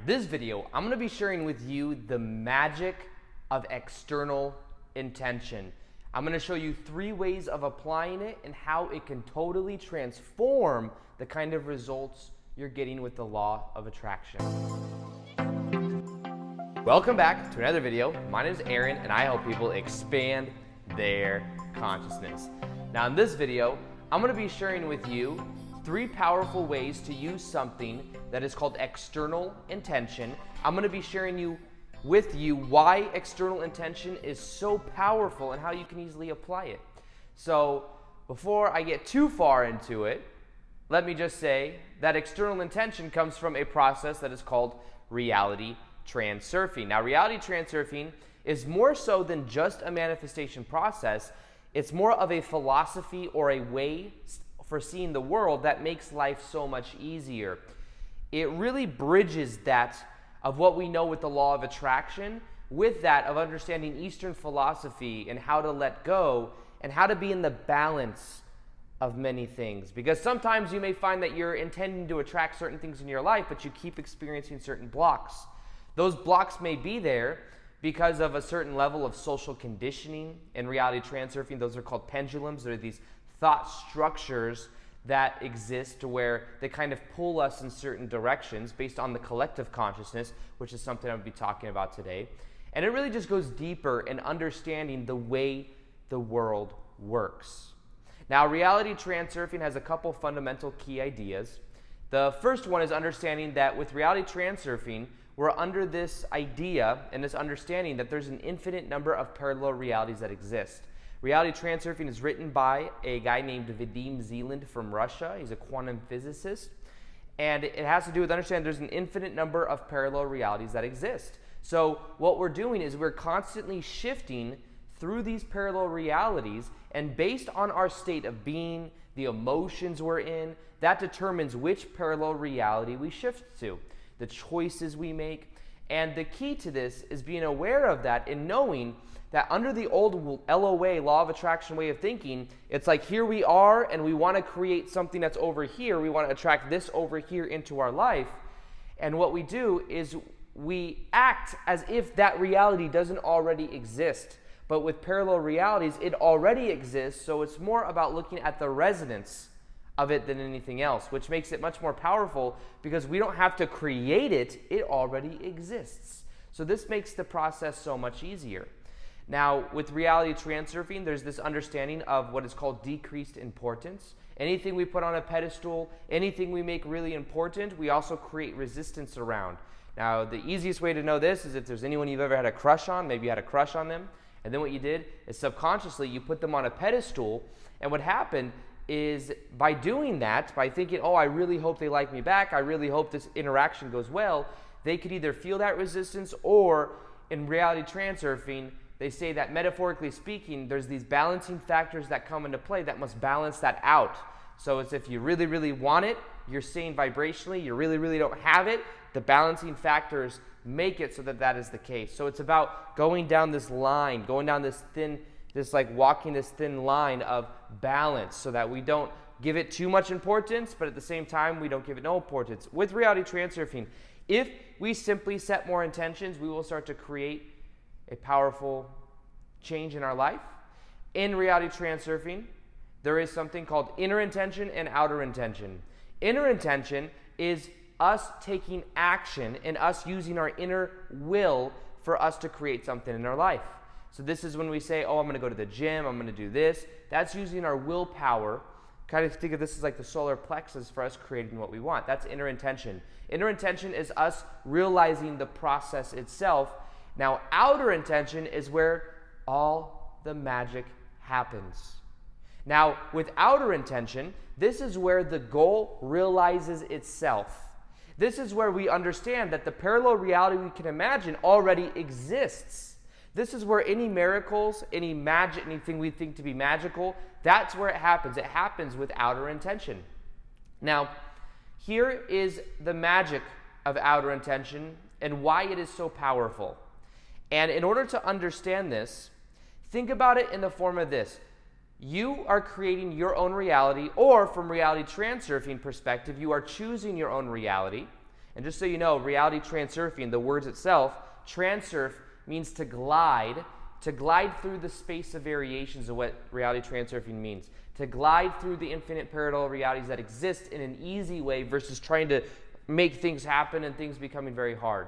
This video, I'm going to be sharing with you the magic of external intention. I'm going to show you 3 ways of applying it and how it can totally transform the kind of results you're getting with the law of attraction. Welcome back to another video. My name is Aaron and I help people expand their consciousness. Now in this video, I'm going to be sharing with you 3 powerful ways to use something that is called external intention. I'm going to be sharing with you why external intention is so powerful and how you can easily apply it. So before I get too far into it, let me just say that external intention comes from a process that is called Reality Tran Surfing. Now, Reality Tran Surfing is more so than just a manifestation process. It's more of a philosophy or a way for seeing the world that makes life so much easier. It really bridges that of what we know with the law of attraction with that of understanding Eastern philosophy and how to let go and how to be in the balance of many things. Because sometimes you may find that you're intending to attract certain things in your life, but you keep experiencing certain blocks. Those blocks may be there because of a certain level of social conditioning. In Reality Tran Surfing, those are called pendulums. They're these thought structures that exist to where they kind of pull us in certain directions based on the collective consciousness, which is something I'll be talking about today. And it really just goes deeper in understanding the way the world works. Now, Reality Tran Surfing has a couple fundamental key ideas. The first one is understanding that with Reality Tran Surfing, we're under this idea and this understanding that there's an infinite number of parallel realities that exist. Reality Tran Surfing is written by a guy named Vadim Zeland from Russia. He's a quantum physicist. And it has to do with understanding there's an infinite number of parallel realities that exist. So what we're doing is we're constantly shifting through these parallel realities, and based on our state of being, the emotions we're in, that determines which parallel reality we shift to, the choices we make. And the key to this is being aware of that and knowing that under the old LOA, law of attraction way of thinking, it's like here we are and we want to create something that's over here. We want to attract this over here into our life. And what we do is we act as if that reality doesn't already exist. But with parallel realities, it already exists. So it's more about looking at the resonance of it than anything else, which makes it much more powerful because we don't have to create it. It already exists. So this makes the process so much easier. Now, with Reality Tran Surfing, there's this understanding of what is called decreased importance. Anything we put on a pedestal, anything we make really important, we also create resistance around. Now, the easiest way to know this is if there's anyone you've ever had a crush on, maybe you had a crush on them, and then what you did is subconsciously you put them on a pedestal, and what happened is by doing that, by thinking, oh, I really hope they like me back, I really hope this interaction goes well, they could either feel that resistance, or in Reality Tran Surfing, they say that metaphorically speaking, there's these balancing factors that come into play that must balance that out. So it's if you really, really want it, you're saying vibrationally, you really, really don't have it, the balancing factors make it so that that is the case. So it's about going down this line, going down this thin, walking this thin line of balance so that we don't give it too much importance, but at the same time, we don't give it no importance. With Reality Tran Surfing, if we simply set more intentions, we will start to create a powerful change in our life. In Reality Tran Surfing, there is something called inner intention and outer intention. Inner intention is us taking action and us using our inner will for us to create something in our life. So this is when we say, oh, I'm going to go to the gym, I'm going to do this. That's using our willpower. Kind of think of this as like the solar plexus for us creating what we want. That's inner intention. Inner intention is us realizing the process itself. Now, outer intention is where all the magic happens. Now, with outer intention, this is where the goal realizes itself. This is where we understand that the parallel reality we can imagine already exists. This is where any miracles, any magic, anything we think to be magical, that's where it happens. It happens with outer intention. Now, here is the magic of outer intention and why it is so powerful. And in order to understand this, think about it in the form of this. You are creating your own reality, or from Reality Tran Surfing perspective, you are choosing your own reality. And just so you know, Reality Tran Surfing, the words itself, transurf means to glide through the space of variations of what Reality Tran Surfing means. To glide through the infinite parallel realities that exist in an easy way versus trying to make things happen and things becoming very hard.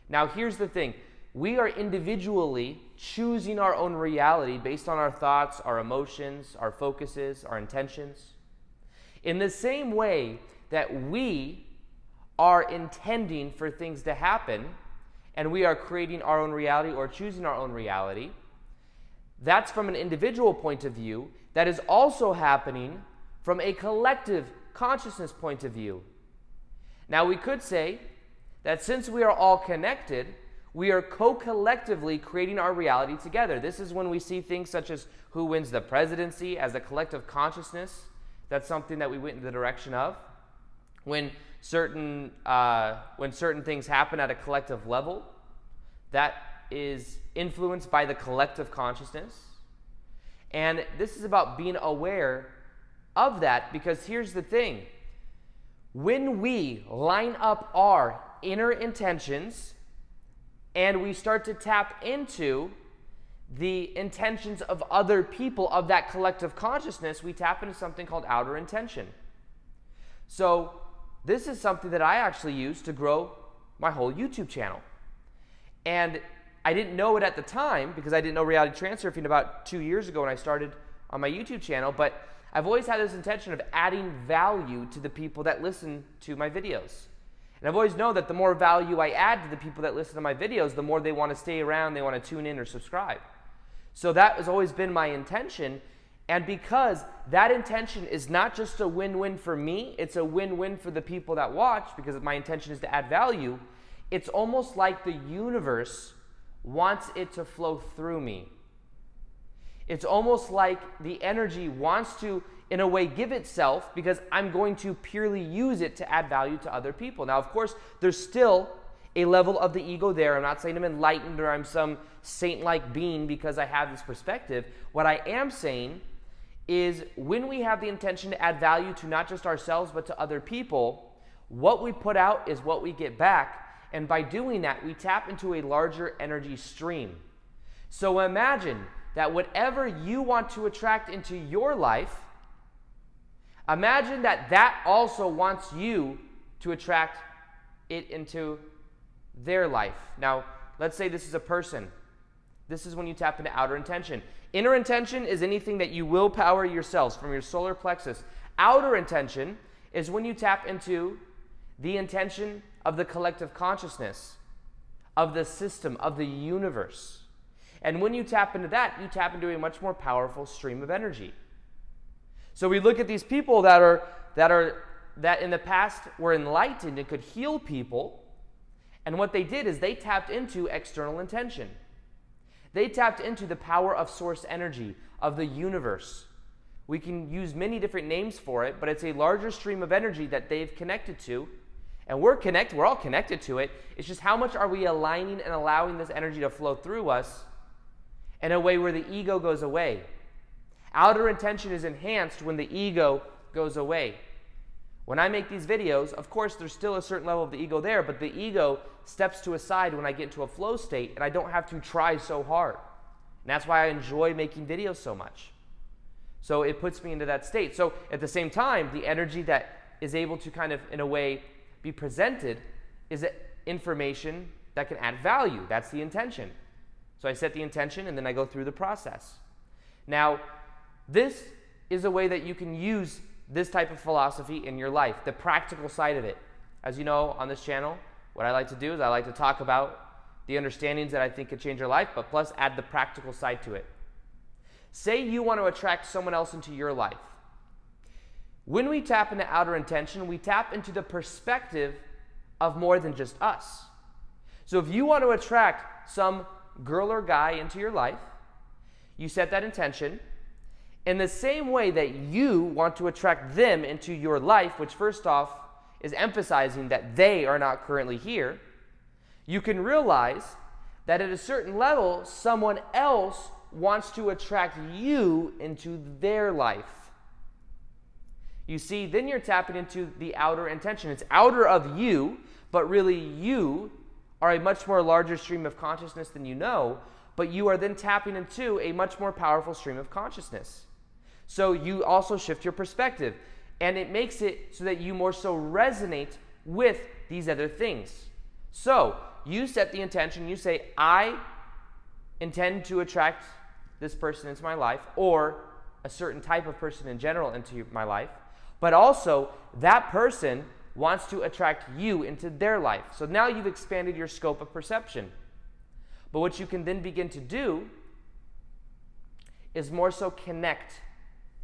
Now here's the thing. We are individually choosing our own reality based on our thoughts, our emotions, our focuses, our intentions. In the same way that we are intending for things to happen and we are creating our own reality or choosing our own reality, that's from an individual point of view. That is also happening from a collective consciousness point of view. Now we could say that since we are all connected, we are co-collectively creating our reality together. This is when we see things such as who wins the presidency as a collective consciousness. That's something that we went in the direction of. When certain things happen at a collective level, that is influenced by the collective consciousness. And this is about being aware of that, because here's the thing. When we line up our inner intentions and we start to tap into the intentions of other people of that collective consciousness, we tap into something called outer intention. So this is something that I actually use to grow my whole YouTube channel. And I didn't know it at the time because I didn't know Reality Tran Surfing about 2 years ago when I started on my YouTube channel, but I've always had this intention of adding value to the people that listen to my videos. And I've always known that the more value I add to the people that listen to my videos, the more they want to stay around, they want to tune in or subscribe. So that has always been my intention. And because that intention is not just a win-win for me, it's a win-win for the people that watch, because my intention is to add value, it's almost like the universe wants it to flow through me. It's almost like the energy wants to, in a way, give itself, because I'm going to purely use it to add value to other people. Now, of course, there's still a level of the ego there. I'm not saying I'm enlightened or I'm some saint-like being because I have this perspective. What I am saying is when we have the intention to add value to not just ourselves but to other people, what we put out is what we get back. And by doing that, we tap into a larger energy stream. So imagine that whatever you want to attract into your life, imagine that that also wants you to attract it into their life. Now, let's say this is a person. This is when you tap into outer intention. Inner intention is anything that you willpower yourselves from your solar plexus. Outer intention is when you tap into the intention of the collective consciousness, of the system, of the universe. And when you tap into that, you tap into a much more powerful stream of energy. So we look at these people that in the past were enlightened and could heal people, and what they did is they tapped into external intention. They tapped into the power of source energy, of the universe. We can use many different names for it, but it's a larger stream of energy that they've connected to. And we're all connected to it. It's just how much are we aligning and allowing this energy to flow through us in a way where the ego goes away. Outer intention is enhanced when the ego goes away. When I make these videos, of course, there's still a certain level of the ego there, but the ego steps to a side when I get into a flow state, and I don't have to try so hard. And that's why I enjoy making videos so much. So it puts me into that state. So at the same time, the energy that is able to kind of, in a way, be presented is information that can add value. That's the intention. So I set the intention and then I go through the process. Now, this is a way that you can use this type of philosophy in your life, the practical side of it. As you know, on this channel, what I like to do is I like to talk about the understandings that I think could change your life, but plus add the practical side to it. Say you want to attract someone else into your life. When we tap into outer intention, we tap into the perspective of more than just us. So if you want to attract some girl or guy into your life, you set that intention. In the same way that you want to attract them into your life, which first off is emphasizing that they are not currently here, you can realize that at a certain level, someone else wants to attract you into their life. You see, then you're tapping into the outer intention. It's outer of you, but really you are a much more larger stream of consciousness than you know, but you are then tapping into a much more powerful stream of consciousness. So you also shift your perspective, and it makes it so that you more so resonate with these other things. So you set the intention, you say, I intend to attract this person into my life, or a certain type of person in general into my life, but also that person wants to attract you into their life. So now you've expanded your scope of perception. But what you can then begin to do is more so connect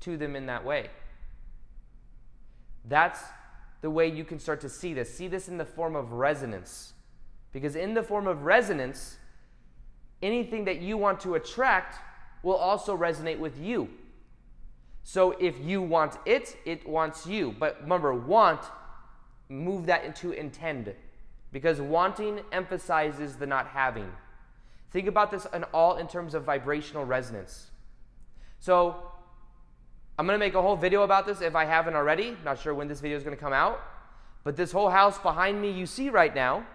to them in that way. That's the way you can start to see this. See this in the form of resonance. Because in the form of resonance, anything that you want to attract will also resonate with you. So if you want it, it wants you. But remember, want, move that into intend. Because wanting emphasizes the not having. Think about this in terms of vibrational resonance. So I'm going to make a whole video about this if I haven't already. Not sure when this video is going to come out. But this whole house behind me you see right now,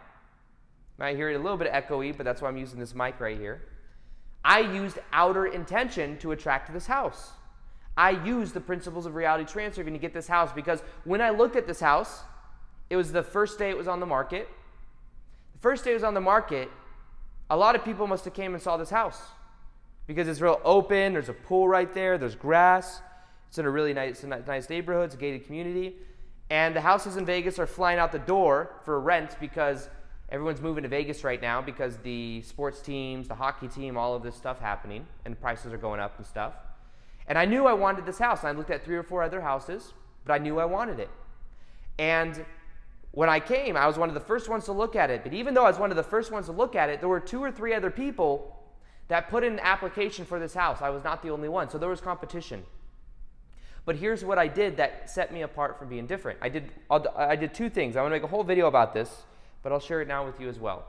I hear it a little bit echoey, but that's why I'm using this mic right here. I used outer intention to attract this house. I used the principles of reality tran surfing to get this house, because when I looked at this house, it was the first day it was on the market. The first day it was on the market, a lot of people must have came and saw this house because it's real open. There's a pool right there. There's grass. It's in a really nice neighborhood. It's a gated community. And the houses in Vegas are flying out the door for rent because everyone's moving to Vegas right now because the sports teams, the hockey team, all of this stuff happening, and prices are going up and stuff. And I knew I wanted this house. I looked at 3 or 4 other houses, but I knew I wanted it. And when I came, I was one of the first ones to look at it. But even though I was one of the first ones to look at it, there were 2 or 3 other people that put in an application for this house. I was not the only one, so there was competition. But here's what I did that set me apart from being different. I did 2 things. I want to make a whole video about this, but I'll share it now with you as well.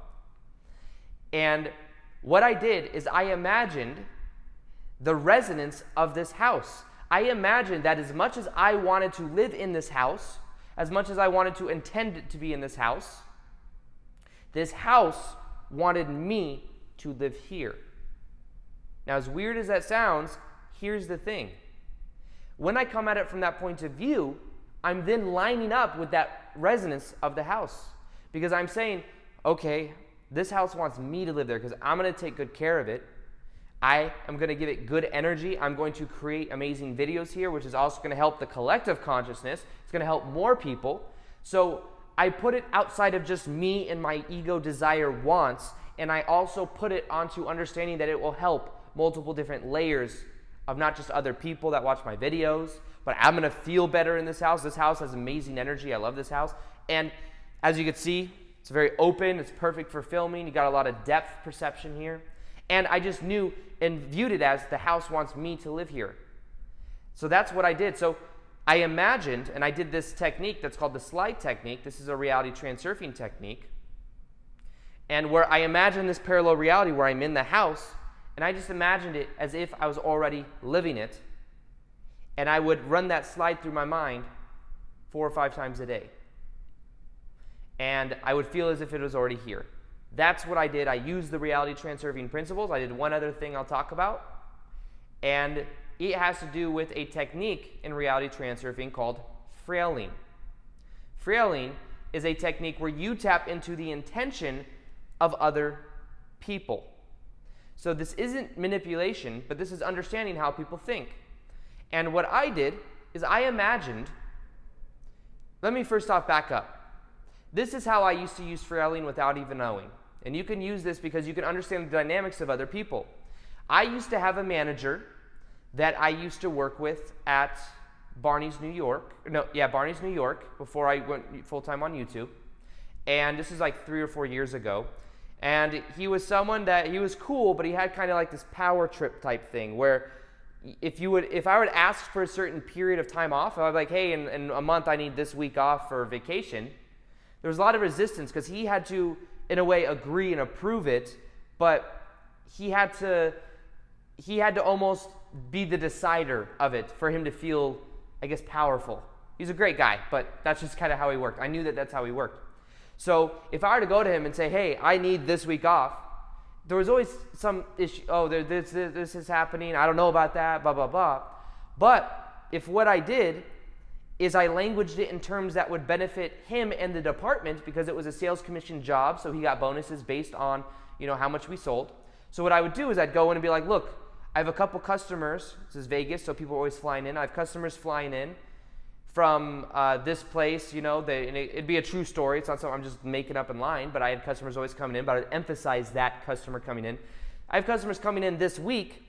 And what I did is I imagined the resonance of this house. I imagined that as much as I wanted to live in this house, as much as I wanted to intend it to be in this house wanted me to live here. Now, as weird as that sounds, here's the thing. When I come at it from that point of view, I'm then lining up with that resonance of the house. Because I'm saying, okay, this house wants me to live there because I'm going to take good care of it. I am going to give it good energy. I'm going to create amazing videos here, which is also going to help the collective consciousness. It's going to help more people. So I put it outside of just me and my ego, desire, wants, and I also put it onto understanding that it will help multiple different layers of not just other people that watch my videos, but I'm going to feel better in this house. This house has amazing energy. I love this house. And as you can see, it's very open. It's perfect for filming. You got a lot of depth perception here. And I just knew and viewed it as the house wants me to live here. So that's what I did. So I imagined, and I did this technique that's called the slide technique. This is a reality tran surfing technique. And where I imagined this parallel reality where I'm in the house, and I just imagined it as if I was already living it. And I would run that slide through my mind 4 or 5 times a day. And I would feel as if it was already here. That's what I did. I used the reality tran surfing principles. I did one other thing I'll talk about. And it has to do with a technique in reality tran surfing called frailing. Frailing is a technique where you tap into the intention of other people. So this isn't manipulation, but this is understanding how people think. And what I did is I imagined, let me first off back up. This is how I used to use frailing without even knowing. And you can use this because you can understand the dynamics of other people. I used to have a manager that I used to work with at Barney's, New York. Barney's, New York, before I went full-time on YouTube. And this is like 3 or 4 years ago. And he was someone that, he was cool, but he had kind of like this power trip type thing where if I would ask for a certain period of time off, I'd be like, hey, in a month I need this week off for vacation. There was a lot of resistance because he had to, in a way, agree and approve it, but he had to almost be the decider of it for him to feel, I guess, powerful. He's a great guy, but that's just kind of how he worked. I knew that that's how he worked. So if I were to go to him and say, hey, I need this week off, there was always some issue. Oh, this is happening. I don't know about that, blah, blah, blah. But if what I did is I languaged it in terms that would benefit him and the department, because it was a sales commission job, so he got bonuses based on, how much we sold. So what I would do is I'd go in and be like, look, I have a couple customers. This is Vegas, so people are always flying in. I have customers flying in from this place, and it'd be a true story. It's not something I'm just making up in line, but I had customers always coming in, but I'd emphasize that customer coming in. I have customers coming in this week,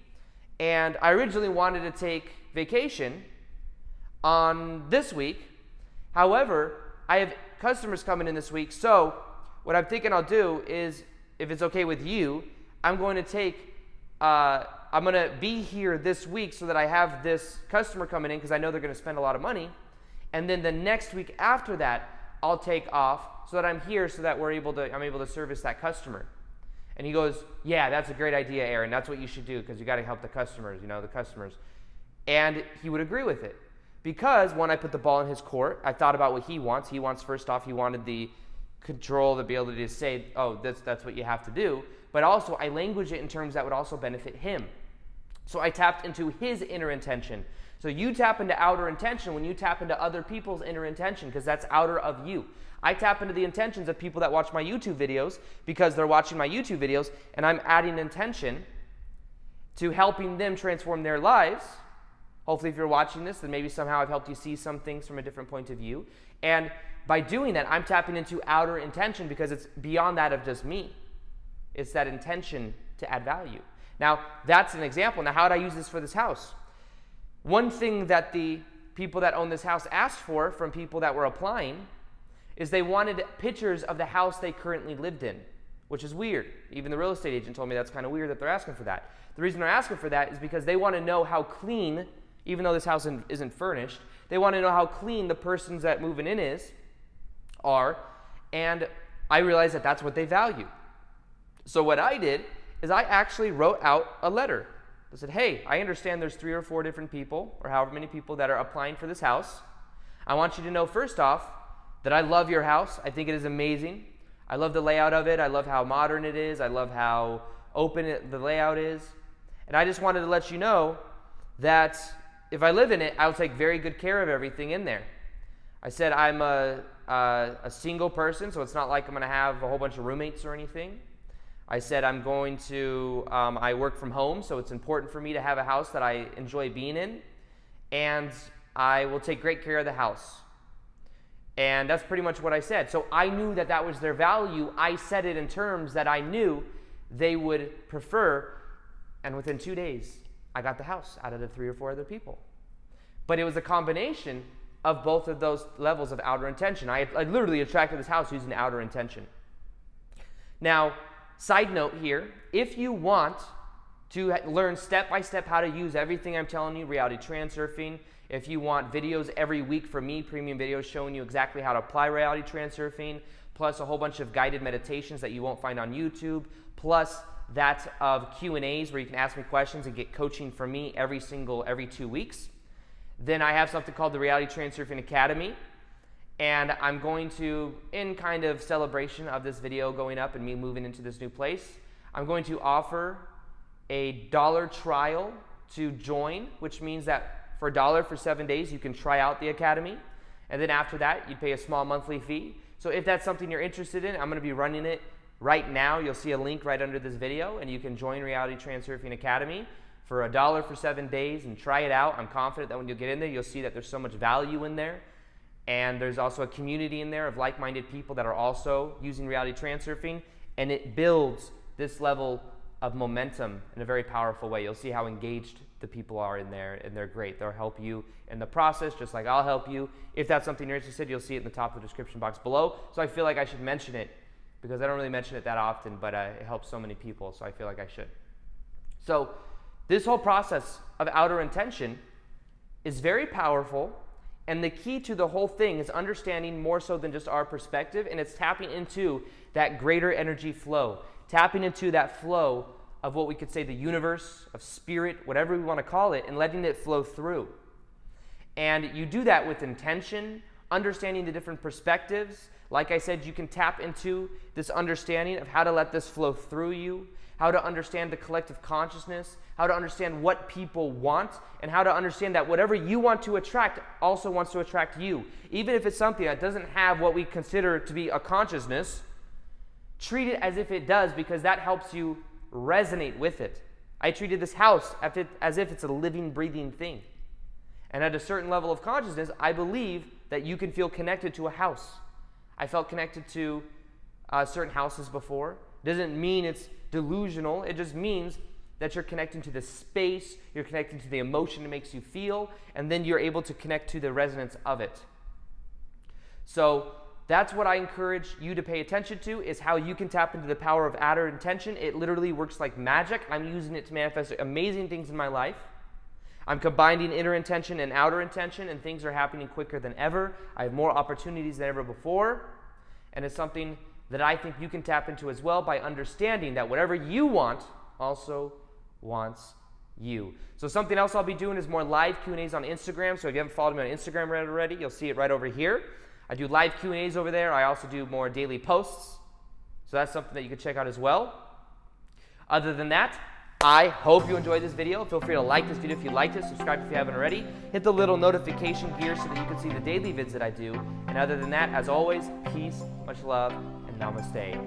and I originally wanted to take vacation on this week. However, I have customers coming in this week, so what I'm thinking I'll do is, if it's okay with you, I'm going to be here this week so that I have this customer coming in because I know they're going to spend a lot of money. And then the next week after that, I'll take off so that I'm here so that I'm able to service that customer. And he goes, yeah, that's a great idea, Aaron. That's what you should do because you got to help the customers, the customers. And he would agree with it. Because when I put the ball in his court, I thought about what he wants. He wants, first off, he wanted the control, the ability to say, oh, that's what you have to do. But also, I language it in terms that would also benefit him. So I tapped into his inner intention. So you tap into outer intention when you tap into other people's inner intention, because that's outer of you. I tap into the intentions of people that watch my YouTube videos because they're watching my YouTube videos, and I'm adding intention to helping them transform their lives. Hopefully, if you're watching this, then maybe somehow I've helped you see some things from a different point of view. And by doing that, I'm tapping into outer intention because it's beyond that of just me. It's that intention to add value. Now, that's an example. Now, how would I use this for this house? One thing that the people that own this house asked for from people that were applying is they wanted pictures of the house they currently lived in, which is weird. Even the real estate agent told me that's kind of weird that they're asking for that. The reason they're asking for that is because they want to know how clean, even though this house isn't furnished, they want to know how clean the persons that moving in are, and I realized that that's what they value. So what I did is I actually wrote out a letter. I said, hey, I understand there's 3 or 4 different people, or however many people that are applying for this house. I want you to know, first off, that I love your house. I think it is amazing. I love the layout of it. I love how modern it is. I love how open the layout is. And I just wanted to let you know that if I live in it, I'll take very good care of everything in there. I said I'm a single person, so it's not like I'm going to have a whole bunch of roommates or anything. I said I'm going to, I work from home, so it's important for me to have a house that I enjoy being in, and I will take great care of the house. And that's pretty much what I said. So I knew that that was their value. I said it in terms that I knew they would prefer, and within 2 days, I got the house out of the 3 or 4 other people. But it was a combination of both of those levels of outer intention. I literally attracted this house using outer intention. Now, side note here, if you want to learn step-by-step how to use everything I'm telling you, Reality Tran Surfing, if you want videos every week from me, premium videos showing you exactly how to apply Reality Tran Surfing, plus a whole bunch of guided meditations that you won't find on YouTube, plus that of Q&As where you can ask me questions and get coaching from me every 2 weeks, then I have something called the Reality Tran Surfing Academy. And I'm going to, in kind of celebration of this video going up and me moving into this new place, I'm going to offer a $1 trial to join, which means that for $1 for 7 days, you can try out the academy. And then after that, you'd pay a small monthly fee. So if that's something you're interested in, I'm going to be running it right now. You'll see a link right under this video, and you can join Reality Tran Surfing Academy for $1 for 7 days and try it out. I'm confident that when you get in there, you'll see that there's so much value in there. And there's also a community in there of like-minded people that are also using Reality Tran Surfing, and it builds this level of momentum in a very powerful way. You'll see how engaged the people are in there, and they're great. They'll help you in the process, just like I'll help you. If that's something you're interested in, you'll see it in the top of the description box below. So I feel like I should mention it because I don't really mention it that often, but it helps so many people, so I feel like I should. So this whole process of outer intention is very powerful. And the key to the whole thing is understanding more so than just our perspective, and it's tapping into that greater energy flow, tapping into that flow of what we could say the universe, of spirit, whatever we want to call it, and letting it flow through. And you do that with intention, understanding the different perspectives. Like I said, you can tap into this understanding of how to let this flow through you, how to understand the collective consciousness, how to understand what people want, and how to understand that whatever you want to attract also wants to attract you. Even if it's something that doesn't have what we consider to be a consciousness, treat it as if it does, because that helps you resonate with it. I treated this house as if it's a living, breathing thing. And at a certain level of consciousness, I believe that you can feel connected to a house. I felt connected to certain houses before. Doesn't mean it's delusional. It just means that you're connecting to the space, you're connecting to the emotion it makes you feel, and then you're able to connect to the resonance of it. So that's what I encourage you to pay attention to, is how you can tap into the power of outer intention. It literally works like magic. I'm using it to manifest amazing things in my life. I'm combining inner intention and outer intention, and things are happening quicker than ever. I have more opportunities than ever before, and it's something that I think you can tap into as well by understanding that whatever you want also wants you. So something else I'll be doing is more live Q&As on Instagram. So if you haven't followed me on Instagram already, you'll see it right over here. I do live Q&As over there. I also do more daily posts. So that's something that you can check out as well. Other than that, I hope you enjoyed this video. Feel free to like this video if you liked it, subscribe if you haven't already, hit the little notification gear so that you can see the daily vids that I do. And other than that, as always, peace, much love, and namaste.